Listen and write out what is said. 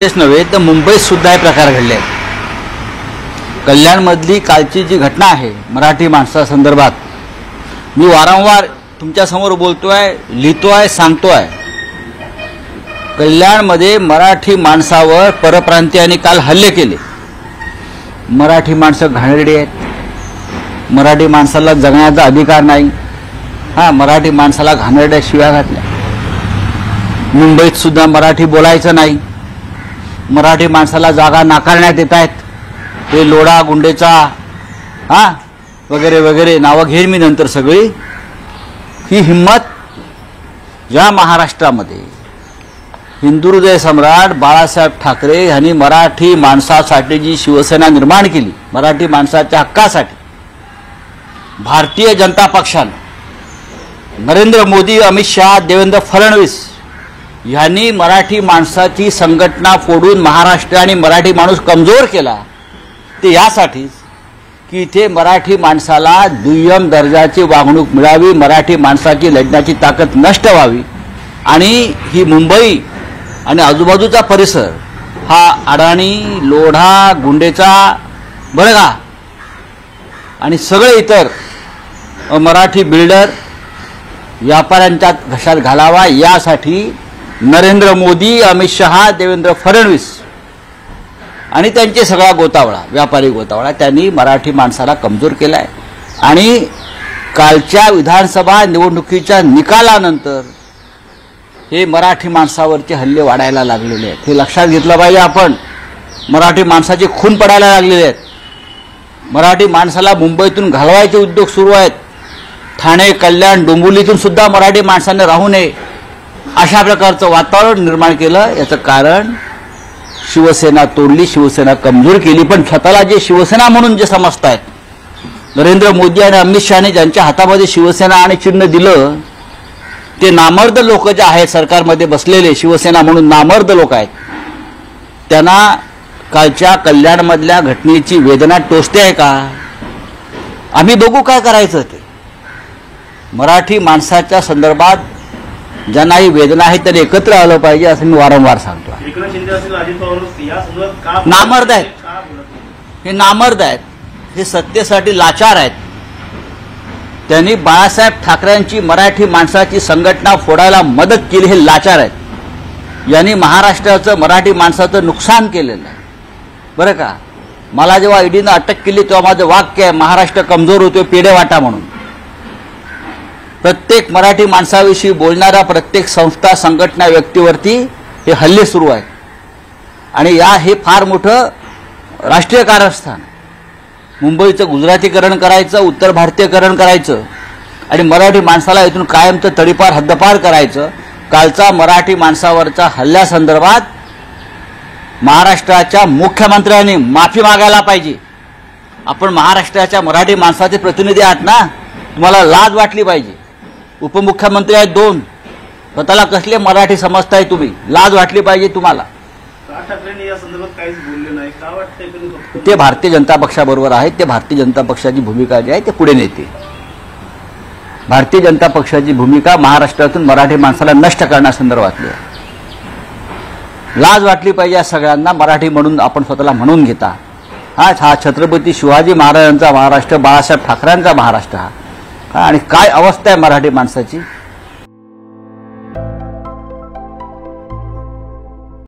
तेच नव्हे तर मुंबईत सुद्धा हे प्रकार घडले आहेत। कल्याणमधली कालची जी घटना आहे मराठी माणसासंदर्भात मी वारंवार तुमच्या समोर बोलतोय, लिहितोय, सांगतोय। कल्याणमध्ये मराठी माणसावर परप्रांतीयांनी काल हल्ले केले। मराठी माणसं घाणेरडी आहेत, मराठी माणसाला जगण्याचा अधिकार नाही, मराठी माणसाला घाणेरड्या शिव्या घातल्या। मुंबईत सुद्धा मराठी बोलायचं नाही, मराठी माणसाला जागा नाकारण्यात येत आहेत। हे लोढा गुंडेचा वगैरे वगैरे नावं घेईन मी नंतर सगळी। ही हिम्मत ज्या महाराष्ट्रामध्ये हिंदुहृदय सम्राट बाळासाहेब ठाकरे यांनी मराठी माणसासाठी जी शिवसेना निर्माण केली, मराठी माणसाच्या हक्कासाठी, भारतीय जनता पक्षाने नरेंद्र मोदी, अमित शहा, देवेंद्र फडणवीस यांनी मराठी माणसाची संघटना फोडून महाराष्ट्र आणि मराठी माणूस कमजोर केला, ते यासाठीच की इथे मराठी माणसाला दुय्यम दर्जाची वागणूक मिळावी, मराठी माणसाची लढण्याची ताकद नष्ट व्हावी आणि ही मुंबई आणि आजूबाजूचा परिसर हा अडाणी, लोढा, गुंडेचा बरं का आणि सगळे इतर मराठी बिल्डर व्यापाऱ्यांच्यात घशात घालावा यासाठी नरेंद्र मोदी, अमित शहा, देवेंद्र फडणवीस आणि त्यांचे सगळा गोतावळा, व्यापारी गोतावळा त्यांनी मराठी माणसाला कमजोर केलाय। आणि कालच्या विधानसभा निवडणुकीच्या निकालानंतर हे मराठी माणसावरचे हल्ले वाढायला लागलेले आहेत। हे लक्षात घेतलं पाहिजे आपण। मराठी माणसाचे खून पडायला लागलेले आहेत। मराठी माणसाला मुंबईतून घालवायचे उद्योग सुरू आहेत। ठाणे, कल्याण, डोंबिवलीतून सुद्धा मराठी माणसाने राहू नये अशा प्रकारचं वातावरण निर्माण केलं। याचं कारण शिवसेना तोडली, शिवसेना कमजोर केली। पण स्वतःला जे शिवसेना म्हणून जे समजतायत, नरेंद्र मोदी आणि अमित शहाने ज्यांच्या हातामध्ये शिवसेना आणि चिन्ह दिलं, ते नामर्द लोक जे आहेत सरकारमध्ये बसलेले शिवसेना म्हणून नामर्द लोक आहेत, त्यांना कालच्या कल्याणमधल्या घटनेची वेदना टोचते आहे का? आम्ही बघू काय करायचं ते। मराठी माणसाच्या संदर्भात ज्यांना ही वेदना आहे त्यांनी एकत्र आलं पाहिजे असं मी वारंवार सांगतो। नामर्द आहेत, हे नामर्द आहेत, हे सत्तेसाठी लाचार आहेत। त्यांनी बाळासाहेब ठाकरेंची मराठी माणसाची संघटना फोडायला मदत केली, हे लाचार आहेत। यांनी महाराष्ट्राचं, मराठी माणसाचं नुकसान केलेलं आहे बरं का। मला जेव्हा ईडीनं अटक केली तेव्हा माझं वाक्य आहे, महाराष्ट्र कमजोर होतोय पेडेवाटा म्हणून। प्रत्येक मराठी माणसाविषयी बोलणाऱ्या प्रत्येक संस्था, संघटना, व्यक्तीवरती हे हल्ले सुरू आहेत आणि हे फार मोठं राष्ट्रीय कारस्थान। मुंबईचं गुजरातीकरण करायचं, उत्तर भारतीयकरण करायचं आणि मराठी माणसाला इथून कायमचं तडीपार हद्दपार करायचं। कालचा मराठी माणसावरचा हल्ल्यासंदर्भात महाराष्ट्राच्या मुख्यमंत्र्यांनी माफी मागायला पाहिजे। आपण महाराष्ट्राच्या मराठी माणसाचे प्रतिनिधी आहात ना, तुम्हाला लाज वाटली पाहिजे। उपमुख्यमंत्री आहेत 2, स्वतःला कसले मराठी समजताय तुम्ही? लाज वाटली पाहिजे तुम्हाला। ते भारतीय जनता पक्षाबरोबर आहेत, ते भारतीय जनता पक्षाची भूमिका जी आहे ते पुढे नेते। भारतीय जनता पक्षाची भूमिका महाराष्ट्रातून मराठी माणसाला नष्ट करण्यासंदर्भातली आहे। लाज वाटली पाहिजे या सगळ्यांना। मराठी म्हणून आपण स्वतःला म्हणून घेता। हा छत्रपती शिवाजी महाराजांचा महाराष्ट्र, बाळासाहेब ठाकरेंचा महाराष्ट्र हा आणि काय अवस्था आहे मराठी माणसाची।